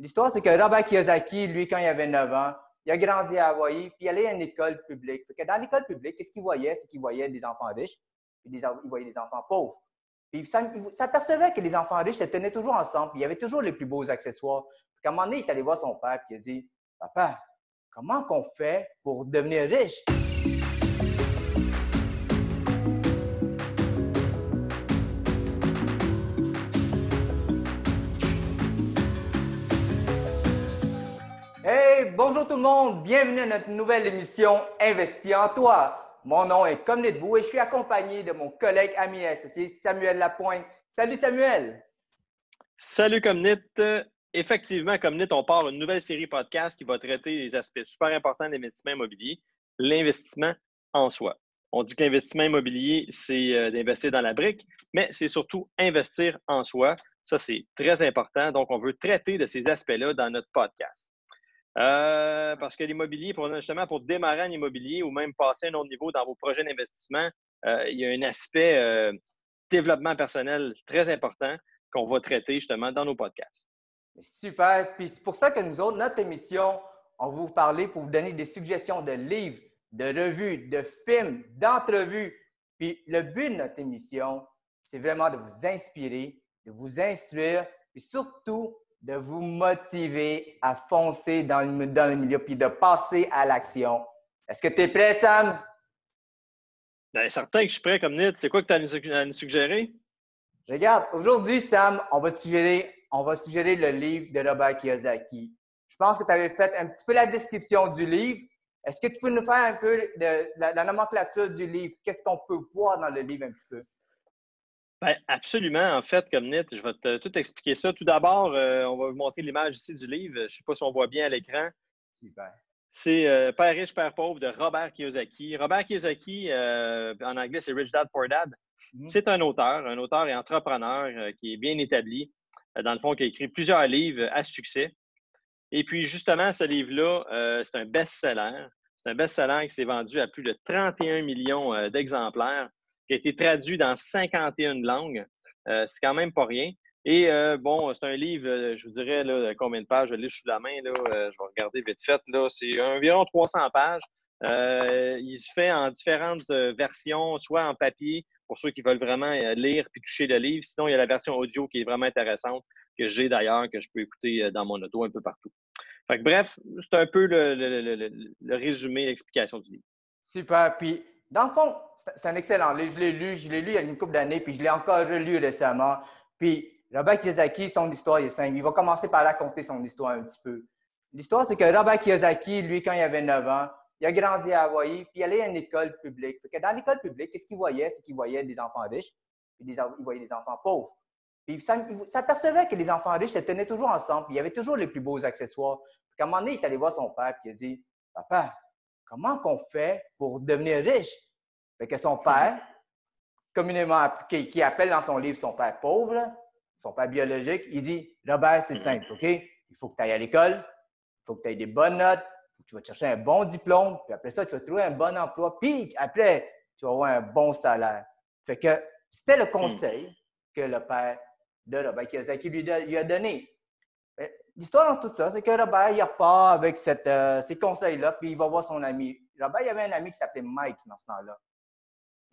L'histoire, c'est que Robert Kiyosaki, lui, quand il avait 9 ans, il a grandi à Hawaï, puis il allait à une école publique. Fait que dans l'école publique, qu'est-ce qu'il voyait? C'est qu'il voyait des enfants riches, puis il voyait des enfants pauvres. Puis il s'apercevait que les enfants riches se tenaient toujours ensemble, puis il y avait toujours les plus beaux accessoires. Puis à un moment donné, il est allé voir son père, puis il a dit, Papa, comment qu'on fait pour devenir riche? Hey, bonjour tout le monde, bienvenue à notre nouvelle émission Investis en toi. Mon nom est Comnit Bou et je suis accompagné de mon collègue, ami et associé Samuel Lapointe. Salut Samuel! Salut Comnit! Effectivement, Comnit, on part une nouvelle série podcast qui va traiter les aspects super importants de l'investissement immobilier, l'investissement en soi. On dit que l'investissement immobilier, c'est d'investir dans la brique, mais c'est surtout investir en soi. Ça, c'est très important. Donc, on veut traiter de ces aspects-là dans notre podcast. Parce que l'immobilier, justement, pour démarrer en immobilier ou même passer à un autre niveau dans vos projets d'investissement, il y a un aspect développement personnel très important qu'on va traiter justement dans nos podcasts. Super. Puis c'est pour ça que nous autres, notre émission, on va vous parler pour vous donner des suggestions de livres, de revues, de films, d'entrevues. Puis le but de notre émission, c'est vraiment de vous inspirer, de vous instruire, et surtout de vous motiver à foncer dans le milieu, puis de passer à l'action. Est-ce que tu es prêt, Sam? Bien, certain que je suis prêt, comme Nid. C'est quoi que tu as à nous suggérer? Regarde, aujourd'hui, Sam, on va suggérer le livre de Robert Kiyosaki. Je pense que tu avais fait un petit peu la description du livre. Est-ce que tu peux nous faire un peu de la nomenclature du livre? Qu'est-ce qu'on peut voir dans le livre un petit peu? Bien, absolument. En fait, comme Nid, je vais tout expliquer ça. Tout d'abord, on va vous montrer l'image ici du livre. Je ne sais pas si on voit bien à l'écran. Super. C'est Père riche, Père pauvre de Robert Kiyosaki. Robert Kiyosaki, en anglais, c'est Rich Dad, Poor Dad. C'est un auteur et entrepreneur qui est bien établi, dans le fond, qui a écrit plusieurs livres à succès. Et puis, justement, ce livre-là, c'est un best-seller. C'est un best-seller qui s'est vendu à plus de 31 millions d'exemplaires, qui a été traduit dans 51 langues. C'est quand même pas rien. Et bon, c'est un livre, je vous dirais, là, combien de pages je l'ai sous la main, là, je vais regarder vite fait, là, c'est environ 300 pages. Il se fait en différentes versions, soit en papier, pour ceux qui veulent vraiment lire puis toucher le livre. Sinon, il y a la version audio qui est vraiment intéressante, que j'ai d'ailleurs, que je peux écouter dans mon auto un peu partout. Fait que, bref, c'est un peu le résumé, l'explication du livre. Super. Puis, dans le fond, c'est un excellent livre. Je l'ai lu il y a une couple d'années, puis je l'ai encore relu récemment. Puis, Robert Kiyosaki, son histoire est simple. Il va commencer par raconter son histoire un petit peu. L'histoire, c'est que Robert Kiyosaki, lui, quand il avait 9 ans, il a grandi à Hawaï, puis il allait à une école publique. Fait que dans l'école publique, qu'est-ce qu'il voyait? C'est qu'il voyait des enfants riches, puis il voyait des enfants pauvres. Puis il s'apercevait que les enfants riches se tenaient toujours ensemble, puis il y avait toujours les plus beaux accessoires. Puis à un moment donné, il est allé voir son père, puis il a dit, Papa, comment qu'on fait pour devenir riche? Fait que son père, communément, qui appelle dans son livre son père pauvre, son père biologique, il dit, Robert, c'est simple, OK? Il faut que tu ailles à l'école, il faut que tu aies des bonnes notes, il faut que tu vas te chercher un bon diplôme, puis après ça, tu vas trouver un bon emploi, puis après, tu vas avoir un bon salaire. Fait que c'était le conseil que le père de Robert Kiyosaki lui a donné. L'histoire dans tout ça, c'est que Robert, il repart avec ces conseils-là, puis il va voir son ami. Robert, il y avait un ami qui s'appelait Mike dans ce temps-là.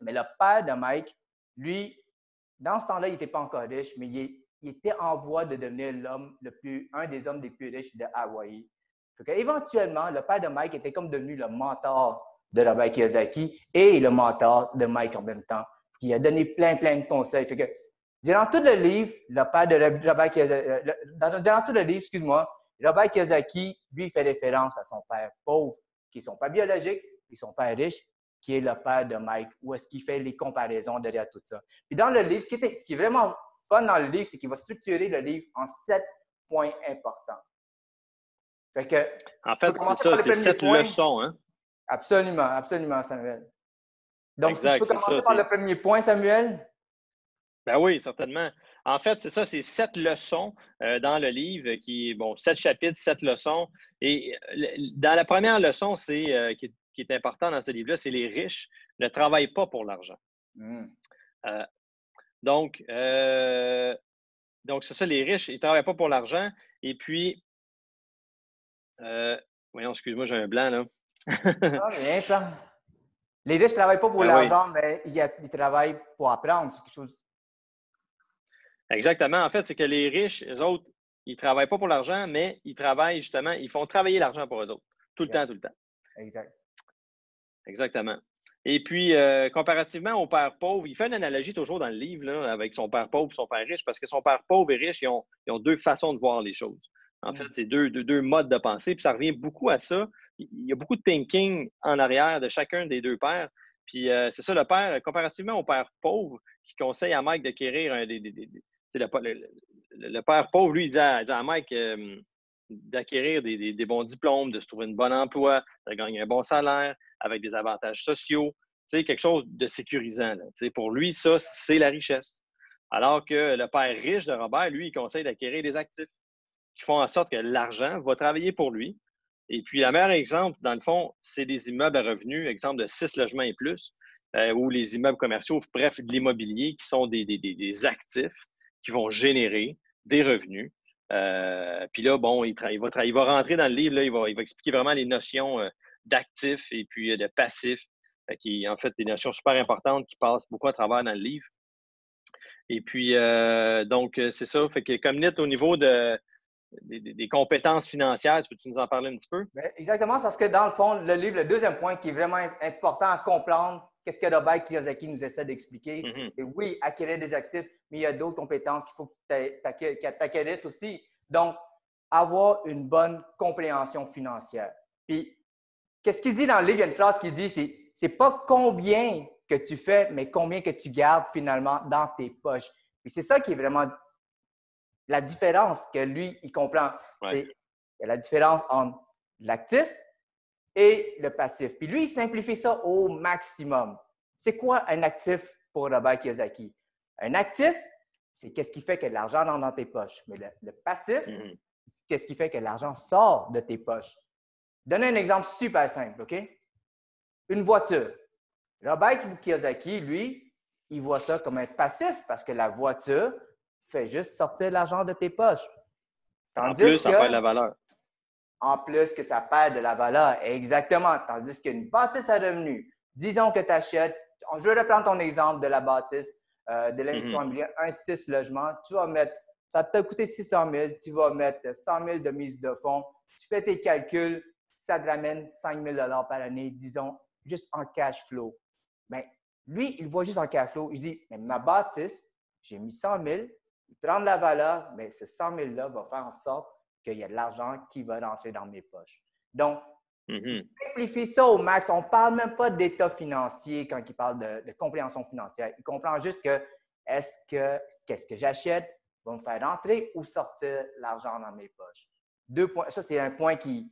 Mais le père de Mike, lui, dans ce temps-là, il n'était pas encore riche, mais il était en voie de devenir un des hommes les plus riches de Hawaï. Éventuellement, le père de Mike était comme devenu le mentor de Robert Kiyosaki et le mentor de Mike en même temps. Il a donné plein de conseils. Fait que, durant tout le livre, le père de Robert Kiyosaki, durant tout le livre, excuse-moi, Robert Kiyosaki, lui, fait référence à son père pauvre, qui est son père biologique, et son père riche, qui est le père de Mike, où est-ce qu'il fait les comparaisons derrière tout ça. Puis dans le livre, ce qui est vraiment fun dans le livre, c'est qu'il va structurer le livre en 7 points importants. Fait que, en fait, c'est ça, c'est 7 leçons. Hein? Absolument, Samuel. Donc, exact, si tu peux commencer par le premier point, Samuel. Ben oui, certainement. En fait, c'est ça, c'est 7 leçons dans le livre, qui est, bon, 7 chapitres, 7 leçons. Et dans la première leçon, qui est important dans ce livre-là, c'est les riches ne travaillent pas pour l'argent. Donc, c'est ça, les riches, ils ne travaillent pas pour l'argent. Et puis, Voyons, excuse-moi, j'ai un blanc, là. Ah, rien, plan. Les riches ne travaillent pas pour Ben oui, l'argent, mais ils travaillent pour apprendre. C'est quelque chose. exactement. En fait, c'est que les riches, eux autres, ils ne travaillent pas pour l'argent, mais ils travaillent justement, ils font travailler l'argent pour eux autres. Tout le Yeah, temps, tout le temps. exact. Exactement. Et puis, comparativement au père pauvre, il fait une analogie toujours dans le livre là, avec son père pauvre et son père riche, parce que son père pauvre et riche, ils ont deux façons de voir les choses. En fait, Mm. c'est deux modes de pensée, puis ça revient beaucoup à ça. Il y a beaucoup de thinking en arrière de chacun des deux pères. Puis, c'est ça, le père, comparativement au père pauvre, qui conseille à Mike d'acquérir le père pauvre, lui, il dit à Mike d'acquérir des bons diplômes, de se trouver un bon emploi, de gagner un bon salaire, avec des avantages sociaux, quelque chose de sécurisant. Là. Pour lui, ça, c'est la richesse. Alors que le père riche de Robert, lui, il conseille d'acquérir des actifs qui font en sorte que l'argent va travailler pour lui. Et puis, le meilleur exemple, dans le fond, c'est des immeubles à revenus, exemple de 6 logements et plus, ou les immeubles commerciaux, bref, de l'immobilier qui sont des actifs qui vont générer des revenus. Puis là, bon, il va rentrer dans le livre, là, il va expliquer vraiment les notions d'actifs et puis de passifs, qui en fait des notions super importantes qui passent beaucoup à travers dans le livre. Et puis, donc, c'est ça. Fait que comme net au niveau des compétences financières, peux-tu nous en parler un petit peu? Mais exactement, parce que dans le fond, le livre, le deuxième point qui est vraiment important à comprendre, qu'est-ce que Robert Kiyosaki nous essaie d'expliquer, Mm-hmm. c'est oui, acquérir des actifs, mais il y a d'autres compétences qu'il faut que tu acquérisses aussi. Donc, avoir une bonne compréhension financière. Puis, qu'est-ce qu'il dit dans le livre? Il y a une phrase qui dit, c'est pas combien que tu fais, mais combien que tu gardes finalement dans tes poches. Puis c'est ça qui est vraiment la différence que lui, il comprend. Ouais. C'est il y a la différence entre l'actif et le passif. Puis lui, il simplifie ça au maximum. C'est quoi un actif pour Robert Kiyosaki? Un actif, c'est qu'est-ce qui fait que l'argent rentre dans tes poches. Mais le passif, Mm-hmm. c'est qu'est-ce qui fait que l'argent sort de tes poches. Donnez un exemple super simple, OK? Une voiture. Robert Kiyosaki, lui, il voit ça comme un passif parce que la voiture fait juste sortir l'argent de tes poches. En Tandis plus, ça perd de que, la valeur. en plus que ça perd de la valeur, exactement. Tandis qu'une bâtisse à revenu, disons que tu achètes, je vais reprendre ton exemple de la bâtisse, de l'investissement Mm-hmm. immobilier, un 6 logements, tu vas mettre, ça t'a coûté 600 000, tu vas mettre 100 000 de mise de fonds, tu fais tes calculs, ça te ramène 5 000 par année, disons, juste en cash flow. Bien, lui, il voit juste en cash flow. Il dit, mais ma bâtisse, j'ai mis 100 000, il prend de la valeur, mais ce 100 000-là va faire en sorte qu'il y a de l'argent qui va rentrer dans mes poches. Donc, il Mm-hmm. simplifie ça au max. On ne parle même pas d'état financier quand il parle de compréhension financière. Il comprend juste que qu'est-ce que j'achète va me faire rentrer ou sortir l'argent dans mes poches. Deux points. Ça, c'est un point qui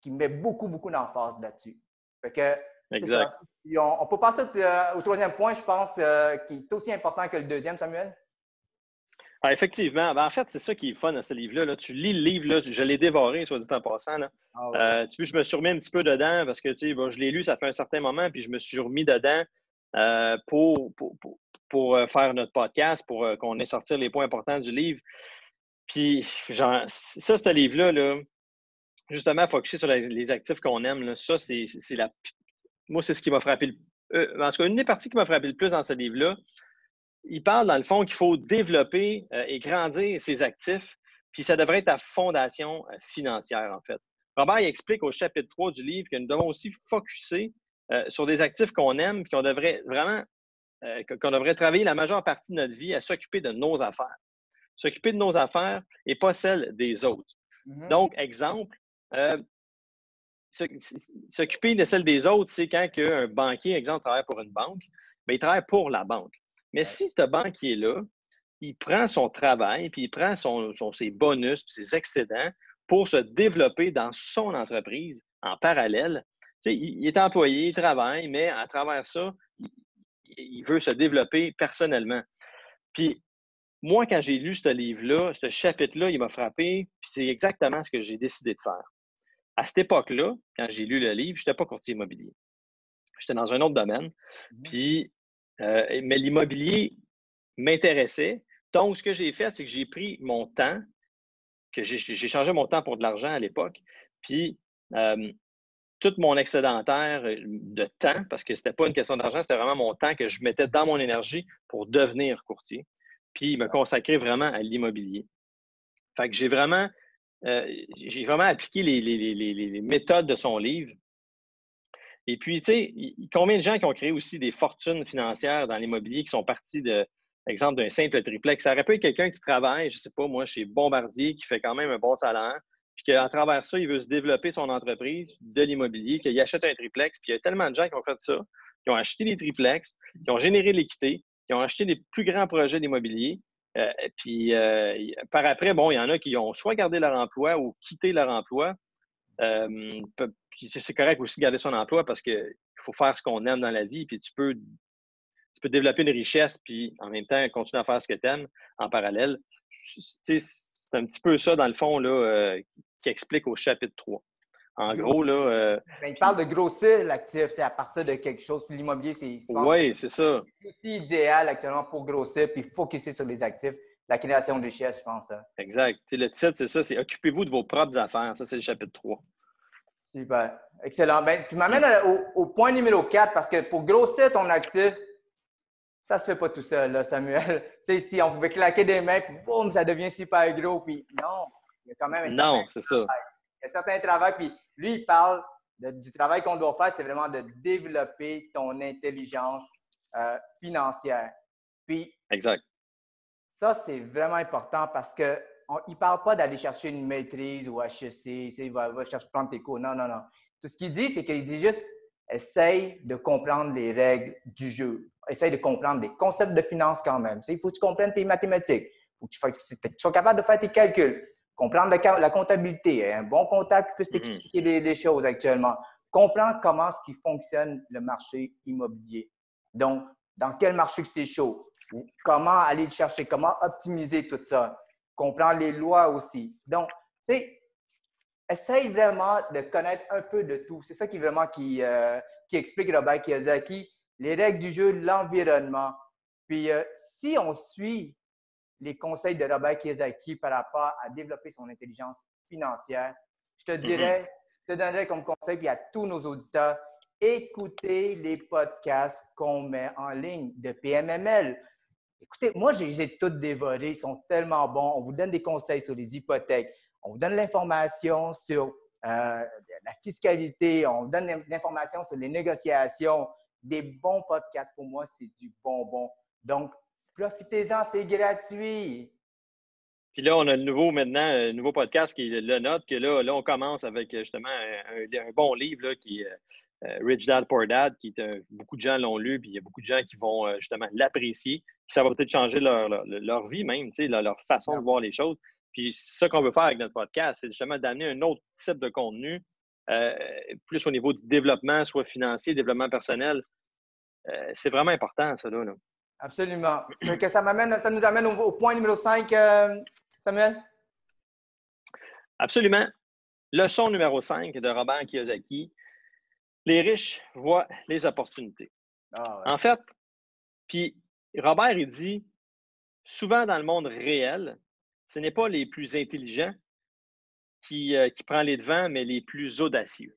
met beaucoup, beaucoup d'emphase là-dessus. Fait que c'est ça. Exact. On peut passer au troisième point, je pense, qui est aussi important que le deuxième, Samuel. Ah, effectivement. Ben, en fait, c'est ça qui est fun dans ce livre-là. Là. Tu lis le livre, là, je l'ai dévoré, soit dit en passant. Là. Ah oui. Tu vois, je me suis remis un petit peu dedans parce que bon, je l'ai lu, ça fait un certain moment, puis je me suis remis dedans pour faire notre podcast, pour qu'on ait sorti les points importants du livre. Puis, genre, ça, ce livre-là, là, justement, focusé sur les actifs qu'on aime, là, ça, moi, c'est ce qui m'a frappé en tout cas, une des parties qui m'a frappé le plus dans ce livre-là, il parle, dans le fond, qu'il faut développer et grandir ses actifs, puis ça devrait être ta fondation financière, en fait. Robert il explique au chapitre 3 du livre que nous devons aussi focuser sur des actifs qu'on aime, puis qu'on devrait vraiment qu'on devrait travailler la majeure partie de notre vie à s'occuper de nos affaires. S'occuper de nos affaires et pas celles des autres. Mm-hmm. Donc, exemple, euh, s'occuper de celle des autres, c'est quand un banquier, exemple, travaille pour une banque, bien, il travaille pour la banque. Mais Ouais. si ce banquier-là, il prend son travail, puis il prend ses bonus, puis ses excédents pour se développer dans son entreprise en parallèle, il est employé, il travaille, mais à travers ça, il veut se développer personnellement. Puis moi, quand j'ai lu ce livre-là, ce chapitre-là, il m'a frappé, puis c'est exactement ce que j'ai décidé de faire. À cette époque-là, quand j'ai lu le livre, je n'étais pas courtier immobilier. J'étais dans un autre domaine. Mm-hmm. Puis, mais l'immobilier m'intéressait. Donc, ce que j'ai fait, c'est que j'ai pris mon temps que j'ai changé mon temps pour de l'argent à l'époque. Puis, tout mon excédentaire de temps, parce que c'était pas une question d'argent, c'était vraiment mon temps que je mettais dans mon énergie pour devenir courtier, puis me consacrer vraiment à l'immobilier. Fait que j'ai vraiment appliqué les méthodes de son livre. Et puis, tu sais, combien de gens qui ont créé aussi des fortunes financières dans l'immobilier qui sont partis exemple, d'un simple triplex. Ça aurait pu être quelqu'un qui travaille, je ne sais pas, moi, chez Bombardier, qui fait quand même un bon salaire, puis qu'à travers ça, il veut se développer son entreprise de l'immobilier, qu'il achète un triplex. Puis il y a tellement de gens qui ont fait ça, qui ont acheté des triplex, qui ont généré l'équité, qui ont acheté les plus grands projets d'immobilier. Par après, bon, il y en a qui ont soit gardé leur emploi ou quitté leur emploi. Puis c'est correct aussi de garder son emploi parce qu'il faut faire ce qu'on aime dans la vie, puis tu peux développer une richesse, puis en même temps, continuer à faire ce que tu aimes en parallèle. C'est un petit peu ça, dans le fond, là, qui explique au chapitre 3. En gros, là... il parle de grossir l'actif, c'est à partir de quelque chose. Puis l'immobilier, oui, c'est ça. L'outil idéal actuellement pour grossir puis focusser sur les actifs. La création de richesse, je pense. Hein. Exact. Le titre, c'est ça, c'est « Occupez-vous de vos propres affaires ». Ça, c'est le chapitre 3. Super. Excellent. Ben, tu m'amènes au point numéro 4 parce que pour grossir ton actif, ça ne se fait pas tout seul, là, Samuel. Si on pouvait claquer des mains, puis boum, ça devient super gros. Puis non, il y a quand même un certain travail. Il y a un certain travail. Puis lui, il parle du travail qu'on doit faire, c'est vraiment de développer ton intelligence financière. Puis, exact. Ça, c'est vraiment important parce qu'il ne parle pas d'aller chercher une maîtrise ou HEC, il va chercher prendre tes cours. Non, non, non. Tout ce qu'il dit, c'est qu'il dit juste essaye de comprendre les règles du jeu. Essaye de comprendre les concepts de finance quand même. Il faut que tu comprennes tes mathématiques. Il faut que tu sois capable de faire tes calculs. Comprendre la comptabilité. Un bon comptable qui puisse t'expliquer les choses actuellement. Comprendre comment fonctionne le marché immobilier. Donc, dans quel marché c'est chaud. Comment aller le chercher, comment optimiser tout ça. Comprendre les lois aussi. Donc, tu sais, essaye vraiment de connaître un peu de tout. C'est ça qui vraiment qui explique Robert Kiyosaki, les règles du jeu, l'environnement. Puis, si on suit les conseils de Robert Kiyosaki par rapport à développer son intelligence financière, je te dirais, je te donnerais comme conseil, puis à tous nos auditeurs, écoutez les podcasts qu'on met en ligne de PMML. Écoutez, moi, je les ai tous dévorés. Ils sont tellement bons. On vous donne des conseils sur les hypothèques. On vous donne l'information sur la fiscalité. On vous donne l'information sur les négociations. Des bons podcasts, pour moi, c'est du bonbon. Donc, profitez-en, c'est gratuit. Puis là, on a un nouveau podcast qui est le nôtre, que là, on commence avec justement un bon livre là, qui est Rich Dad Poor Dad, beaucoup de gens l'ont lu, puis il y a beaucoup de gens qui vont justement l'apprécier. Puis ça va peut-être changer leur vie même, leur façon de voir les choses. Puis c'est ça qu'on veut faire avec notre podcast, c'est justement d'amener un autre type de contenu, plus au niveau du développement, soit financier, développement personnel. C'est vraiment important, ça, là. Absolument. Que ça nous amène au point numéro 5, Samuel? Absolument. Leçon numéro 5 de Robert Kiyosaki. Les riches voient les opportunités. Ah, ouais. En fait, puis Robert, il dit, souvent dans le monde réel, ce n'est pas les plus intelligents qui prennent les devants, mais les plus audacieux.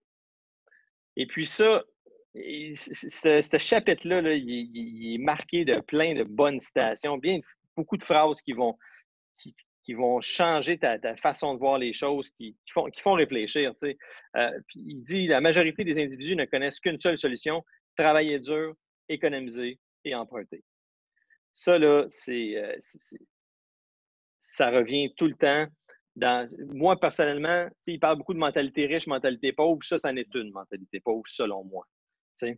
Et puis ça, ce chapitre-là, là, il est marqué de plein de bonnes citations, beaucoup de phrases qui vont changer ta façon de voir les choses, qui font réfléchir. Tu sais. Puis il dit, la majorité des individus ne connaissent qu'une seule solution, travailler dur, économiser et emprunter. Ça, là, ça revient tout le temps. Moi, personnellement, il parle beaucoup de mentalité riche, mentalité pauvre. Ça en est une mentalité pauvre, selon moi. Ouais.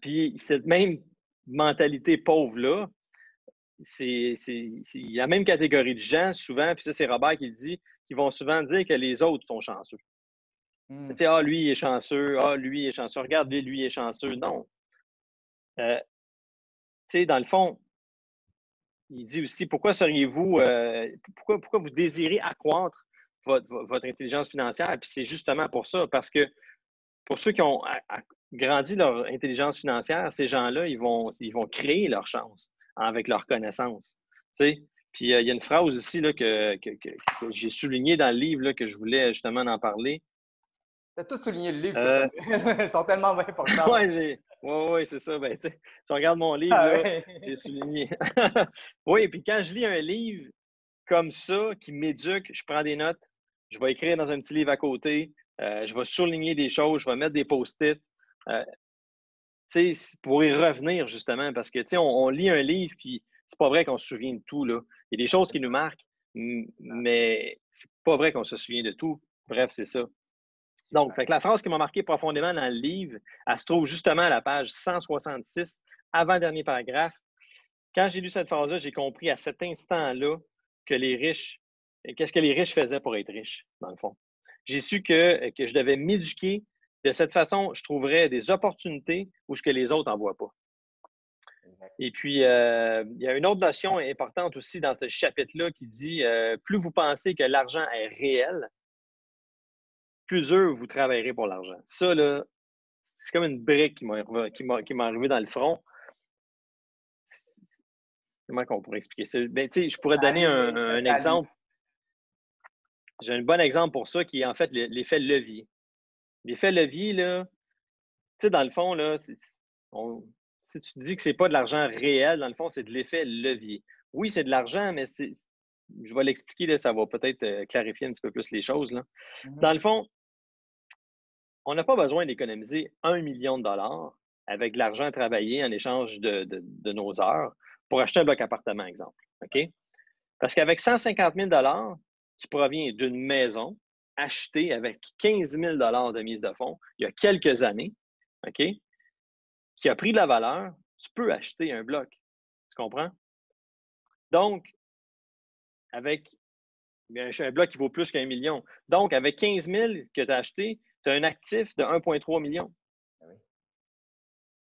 Puis cette même mentalité pauvre-là, c'est la même catégorie de gens, souvent, puis ça, c'est Robert qui le dit, qui vont souvent dire que les autres sont chanceux. Tu sais, lui, il est chanceux. Lui, il est chanceux. Regarde, lui, il est chanceux. Non. Tu sais, dans le fond, il dit aussi, pourquoi vous désirez accroître votre intelligence financière? Puis c'est justement pour ça, parce que pour ceux qui ont grandi leur intelligence financière, ces gens-là, ils vont créer leur chance avec leur connaissance. Tu sais, Puis, il y a une phrase ici là, que j'ai soulignée dans le livre là, que je voulais justement en parler. Tu as tout souligné le livre, toi. Ils sont tellement importants. Oui, c'est ça. Ben, je regarde mon livre, Ah, là, ouais. j'ai souligné. Oui, puis quand je lis un livre comme ça, qui m'éduque, je prends des notes, je vais écrire dans un petit livre à côté, je vais souligner des choses, je vais mettre des post-it. Pour y revenir, justement, parce que on lit un livre, puis c'est pas vrai qu'on se souvient de tout. Là. Il y a des choses qui nous marquent, mais c'est pas vrai qu'on se souvient de tout. Bref, c'est ça. Donc, fait que la phrase qui m'a marqué profondément dans le livre, elle se trouve justement à la page 166, avant-dernier paragraphe. Quand j'ai lu cette phrase-là, j'ai compris à cet instant-là que les riches, qu'est-ce que les riches faisaient pour être riches, dans le fond. J'ai su que je devais m'éduquer. De cette façon, je trouverais des opportunités où ce que les autres n'en voient pas. Et puis, il y a une autre notion importante aussi dans ce chapitre-là qui dit plus vous pensez que l'argent est réel, plus dur vous travaillerez pour l'argent. Ça, là, c'est comme une brique qui m'est arrivée dans le front. Comment on pourrait expliquer ça? Ben, je pourrais donner un exemple. J'ai un bon exemple pour ça qui est en fait l'effet levier. L'effet levier, là, dans le fond, là, si tu dis que c'est pas de l'argent réel, dans le fond, c'est de l'effet levier. Oui, c'est de l'argent, mais je vais l'expliquer, là, ça va peut-être clarifier un petit peu plus les choses. Là. Dans le fond, on n'a pas besoin d'économiser 1 million de dollars avec de l'argent travaillé en échange de nos heures pour acheter un bloc appartement, exemple. OK? Parce qu'avec 150 000 dollars qui provient d'une maison achetée avec 15 000 dollars de mise de fonds il y a quelques années, OK? Qui a pris de la valeur, tu peux acheter un bloc. Tu comprends? Donc, avec un bloc qui vaut plus qu'1 million. Donc, avec 15 000 que tu as acheté, tu as un actif de 1,3 million.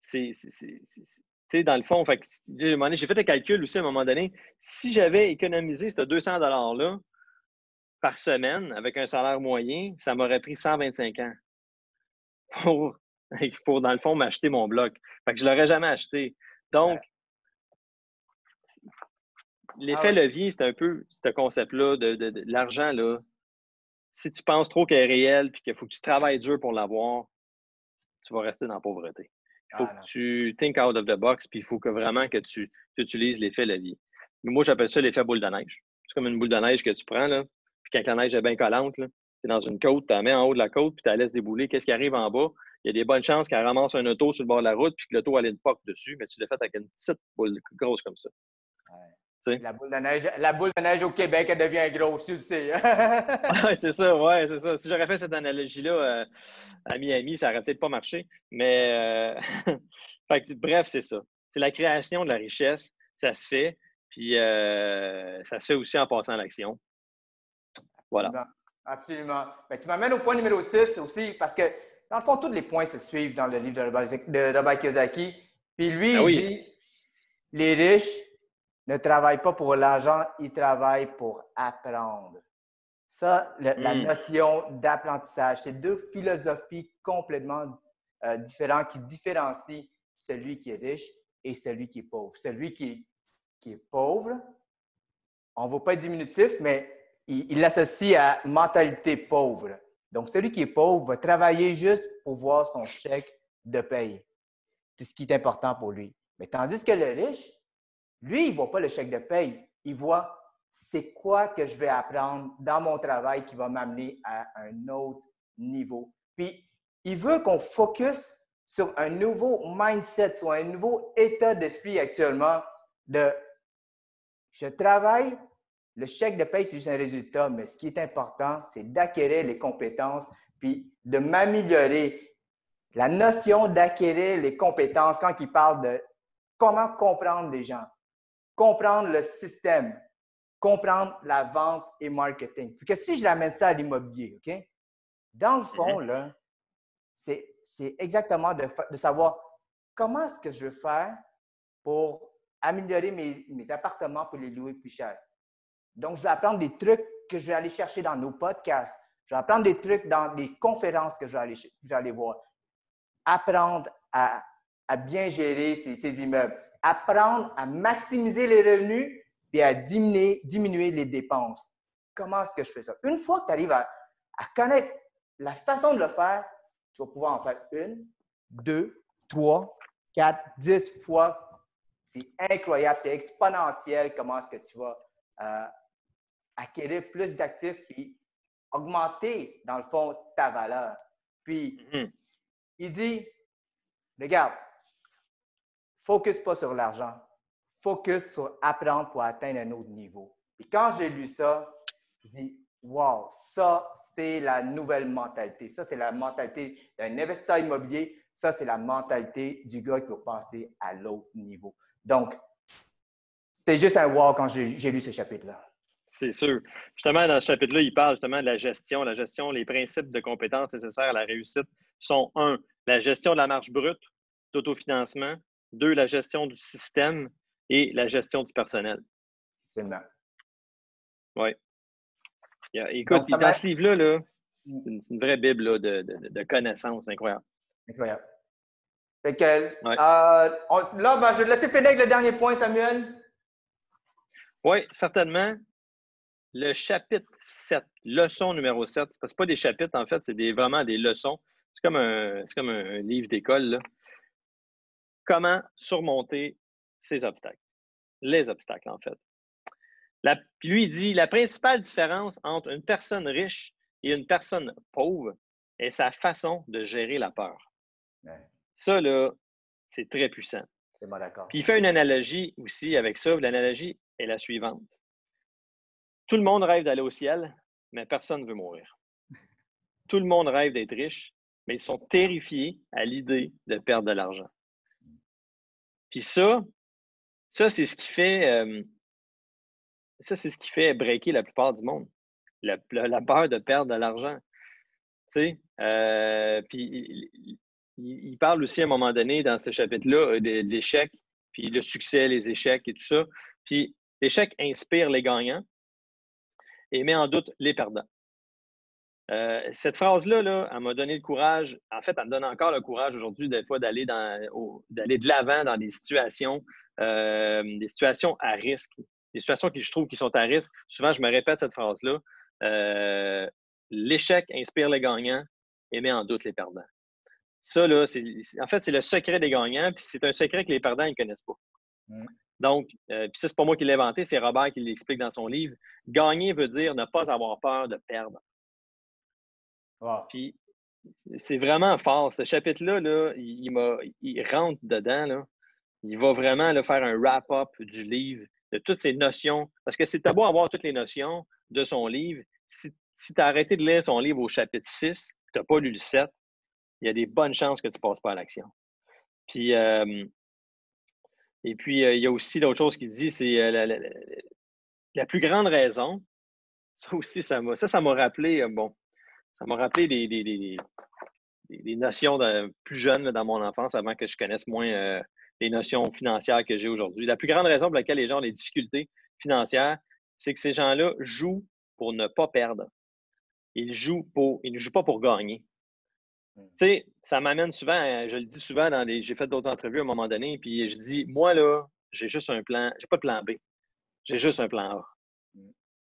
C'est dans le fond, fait, j'ai fait un calcul aussi à un moment donné. Si j'avais économisé ce 200 $-là par semaine avec un salaire moyen, ça m'aurait pris 125 ans pour dans le fond, m'acheter mon bloc. Fait que je ne l'aurais jamais acheté. Donc, l'effet levier, c'est un peu ce concept-là de l'argent. Là. Si tu penses trop qu'elle est réelle et qu'il faut que tu travailles dur pour l'avoir, tu vas rester dans la pauvreté. Il faut que tu think out of the box, puis il faut que vraiment que tu utilises l'effet levier. Mais moi, j'appelle ça l'effet boule de neige. C'est comme une boule de neige que tu prends, là, puis quand la neige est bien collante, tu es dans une côte, tu la mets en haut de la côte, puis tu la laisses débouler. Qu'est-ce qui arrive en bas? Il y a des bonnes chances qu'elle ramasse un auto sur le bord de la route, puis que l'auto ait une poque dessus, mais tu l'as fait avec une petite boule grosse comme ça. Ouais. La boule de neige au Québec, elle devient grosse, tu le sais. Oui, c'est ça. Si j'aurais fait cette analogie-là à Miami, ça n'aurait peut-être pas marché. Mais bref, c'est ça. C'est la création de la richesse, ça se fait. Puis ça se fait aussi en passant à l'action. Voilà. Absolument. Ben, tu m'amènes au point numéro 6 aussi, parce que dans le fond, tous les points se suivent dans le livre de Robert Kiyosaki. Puis lui, il dit les riches ne travaillent pas pour l'argent, ils travaillent pour apprendre. Ça, la notion d'apprentissage, c'est deux philosophies complètement différentes qui différencient celui qui est riche et celui qui est pauvre. Celui qui est pauvre, on ne va pas être diminutif, mais il l'associe à mentalité pauvre. Donc, celui qui est pauvre va travailler juste pour voir son chèque de paye. C'est ce qui est important pour lui. Mais tandis que le riche, lui, il ne voit pas le chèque de paye. Il voit c'est quoi que je vais apprendre dans mon travail qui va m'amener à un autre niveau. Puis, il veut qu'on focus sur un nouveau mindset, soit un nouveau état d'esprit actuellement de je travaille, le chèque de paye, c'est juste un résultat, mais ce qui est important, c'est d'acquérir les compétences puis de m'améliorer. La notion d'acquérir les compétences, quand il parle de comment comprendre les gens, comprendre le système, comprendre la vente et marketing. Fait que si je ramène ça à l'immobilier, OK? Dans le fond, là, c'est exactement de savoir comment est-ce que je veux faire pour améliorer mes appartements pour les louer plus cher. Donc, je vais apprendre des trucs que je vais aller chercher dans nos podcasts. Je vais apprendre des trucs dans des conférences que je vais aller voir. Apprendre à bien gérer ces immeubles. Apprendre à maximiser les revenus puis à diminuer les dépenses. Comment est-ce que je fais ça? Une fois que tu arrives à connaître la façon de le faire, tu vas pouvoir en faire 1, 2, 3, 4, 10 fois. C'est incroyable, c'est exponentiel comment est-ce que tu vas acquérir plus d'actifs et augmenter, dans le fond, ta valeur. Puis, il dit, regarde, focus pas sur l'argent, focus sur apprendre pour atteindre un autre niveau. Puis quand j'ai lu ça, je dis, wow, ça, c'est la nouvelle mentalité. Ça, c'est la mentalité d'un investisseur immobilier. Ça, c'est la mentalité du gars qui va passer à l'autre niveau. Donc, c'était juste un wow quand j'ai lu ce chapitre-là. C'est sûr. Justement, dans ce chapitre-là, il parle justement de la gestion. La gestion, les principes de compétences nécessaires à la réussite sont 1, la gestion de la marge brute d'autofinancement, 2, la gestion du système et la gestion du personnel. Absolument. Oui. Écoute, donc, dans ce livre-là, là, c'est une vraie bible là, de connaissances incroyables. Incroyable. Fait que, là, ben, je vais te laisser finir avec le dernier point, Samuel. Oui, certainement. Le chapitre 7, leçon numéro 7, parce que ce pas des chapitres, en fait, c'est vraiment des leçons. C'est comme un livre d'école, là. Comment surmonter ces obstacles? Les obstacles, en fait. Lui, il dit, la principale différence entre une personne riche et une personne pauvre est sa façon de gérer la peur. Ouais. Ça, là, c'est très puissant. C'est bon, d'accord. Puis il fait une analogie aussi avec ça. L'analogie est la suivante. Tout le monde rêve d'aller au ciel, mais personne ne veut mourir. Tout le monde rêve d'être riche, mais ils sont terrifiés à l'idée de perdre de l'argent. Puis ça c'est ce qui fait... ça, c'est ce qui fait breaker la plupart du monde. La peur de perdre de l'argent. Tu sais, puis il parle aussi à un moment donné dans ce chapitre-là de l'échec, puis le succès, les échecs et tout ça. Puis l'échec inspire les gagnants et met en doute les perdants. Cette phrase-là, là, elle m'a donné le courage. En fait, elle me donne encore le courage aujourd'hui, des fois, d'aller de l'avant dans des situations à risque. Des situations que je trouve qui sont à risque. Souvent, je me répète cette phrase-là. L'échec inspire les gagnants et met en doute les perdants. Ça, là, en fait, c'est le secret des gagnants, puis c'est un secret que les perdants ne connaissent pas. Donc, puis ça, c'est pas moi qui l'ai inventé, c'est Robert qui l'explique dans son livre. Gagner veut dire ne pas avoir peur de perdre. Wow. Puis, c'est vraiment fort. Ce chapitre-là, là, il rentre dedans. Là. Il va vraiment là, faire un wrap-up du livre, de toutes ces notions. Parce que c'est beau avoir toutes les notions de son livre. Si tu as arrêté de lire son livre au chapitre 6, tu n'as pas lu le 7, il y a des bonnes chances que tu ne passes pas à l'action. Puis, et puis, il y a aussi l'autre chose qu'il dit, c'est la plus grande raison. Ça aussi, ça m'a rappelé, ça m'a rappelé des notions plus jeunes là, dans mon enfance, avant que je connaisse moins les notions financières que j'ai aujourd'hui. La plus grande raison pour laquelle les gens ont des difficultés financières, c'est que ces gens-là jouent pour ne pas perdre. Ils ne jouent pas pour gagner. Tu sais, ça m'amène souvent, je le dis souvent j'ai fait d'autres entrevues à un moment donné, puis je dis, moi là, j'ai juste un plan, j'ai pas de plan B, j'ai juste un plan A.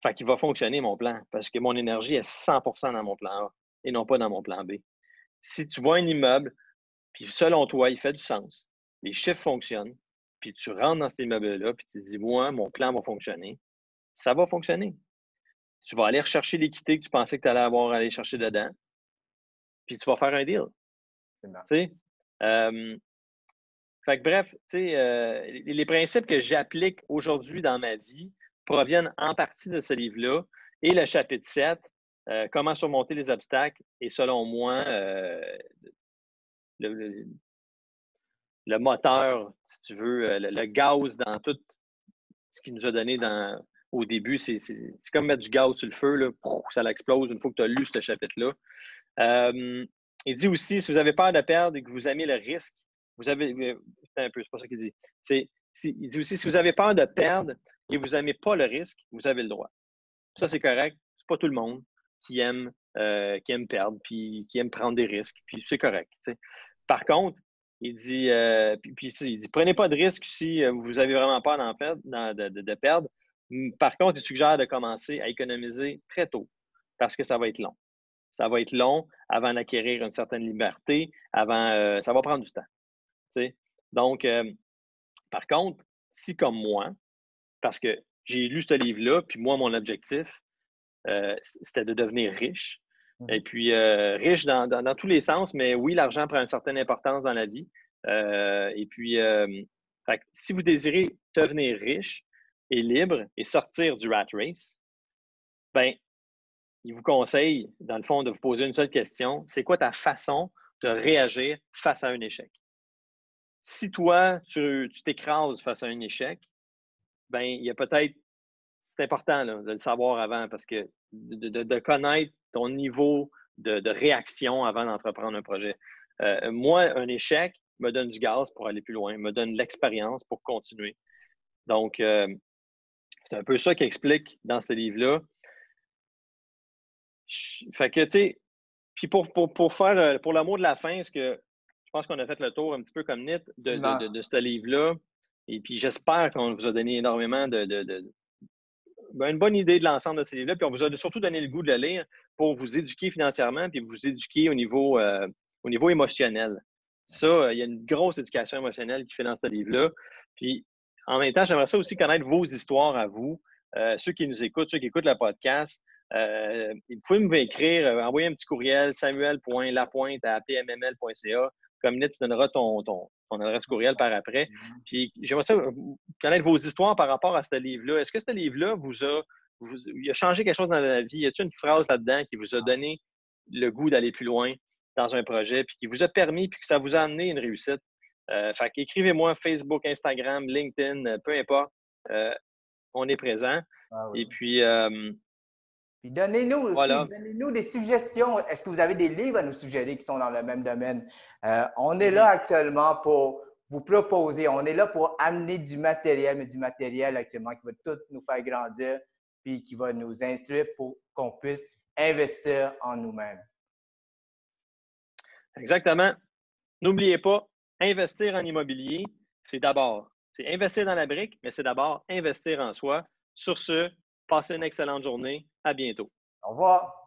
Fait qu'il va fonctionner mon plan, parce que mon énergie est 100% dans mon plan A et non pas dans mon plan B. Si tu vois un immeuble, puis selon toi, il fait du sens, les chiffres fonctionnent, puis tu rentres dans cet immeuble-là, puis tu te dis, moi, mon plan va fonctionner, ça va fonctionner. Tu vas aller rechercher l'équité que tu pensais que tu allais avoir à aller chercher dedans, puis tu vas faire un deal. Tu sais? Fait que bref, tu sais, les principes que j'applique aujourd'hui dans ma vie proviennent en partie de ce livre-là. Et le chapitre 7, comment surmonter les obstacles, est selon moi le moteur, si tu veux, le gaz dans tout ce qu'il nous a donné au début. C'est comme mettre du gaz sur le feu, là, ça l'explose une fois que tu as lu ce chapitre-là. Il dit aussi, si vous avez peur de perdre et que vous aimez le risque, c'est pas ça qu'il dit. Il dit aussi, si vous avez peur de perdre et vous n'aimez pas le risque, vous avez le droit. Ça, c'est correct. C'est pas tout le monde qui aime perdre, puis qui aime prendre des risques, puis c'est correct. T'sais. Par contre, il dit, il dit, prenez pas de risque si vous avez vraiment peur de perdre. Par contre, il suggère de commencer à économiser très tôt parce que ça va être long. Ça va être long avant d'acquérir une certaine liberté, ça va prendre du temps. T'sais. Donc, par contre, si comme moi, parce que j'ai lu ce livre-là, puis moi, mon objectif, c'était de devenir riche. Et puis, riche dans tous les sens, mais oui, l'argent prend une certaine importance dans la vie. Et puis, si vous désirez devenir riche et libre et sortir du rat race, ben, il vous conseille, dans le fond, de vous poser une seule question. C'est quoi ta façon de réagir face à un échec? Si toi, tu t'écrases face à un échec, ben, il y a peut-être, c'est important là, de le savoir avant parce que de connaître ton niveau de réaction avant d'entreprendre un projet. Moi, un échec me donne du gaz pour aller plus loin, me donne de l'expérience pour continuer. Donc, c'est un peu ça qui explique dans ce livre-là. Fait que, tu sais, puis pour faire, pour l'amour de la fin, ce que je pense qu'on a fait le tour un petit peu comme NIT de ce livre-là. Et puis, j'espère qu'on vous a donné énormément une bonne idée de l'ensemble de ces livres-là. Puis, on vous a surtout donné le goût de le lire pour vous éduquer financièrement puis vous éduquer au niveau émotionnel. Ça, il y a une grosse éducation émotionnelle qui fait dans ce livre-là. Puis, en même temps, j'aimerais ça aussi connaître vos histoires à vous, ceux qui nous écoutent, ceux qui écoutent le podcast. Vous pouvez m'écrire, envoyer un petit courriel, samuel.lapointe@pmml.ca. Comme NIT, tu donneras ton adresse courriel par après. Puis j'aimerais ça connaître vos histoires par rapport à ce livre-là. Est-ce que ce livre-là il a changé quelque chose dans la vie? Y a-t-il une phrase là-dedans qui vous a donné le goût d'aller plus loin dans un projet, puis qui vous a permis, puis que ça vous a amené une réussite? Fait qu'écrivez-moi Facebook, Instagram, LinkedIn, peu importe. On est présent. Ah oui. Et puis, Puis donnez-nous aussi, voilà. donnez-nous des suggestions. Est-ce que vous avez des livres à nous suggérer qui sont dans le même domaine? On est là actuellement pour vous proposer, on est là pour amener du matériel, mais du matériel actuellement qui va tout nous faire grandir puis qui va nous instruire pour qu'on puisse investir en nous-mêmes. Exactement. N'oubliez pas, investir en immobilier, c'est investir dans la brique, mais c'est d'abord investir en soi. Sur ce, passez une excellente journée. À bientôt. Au revoir.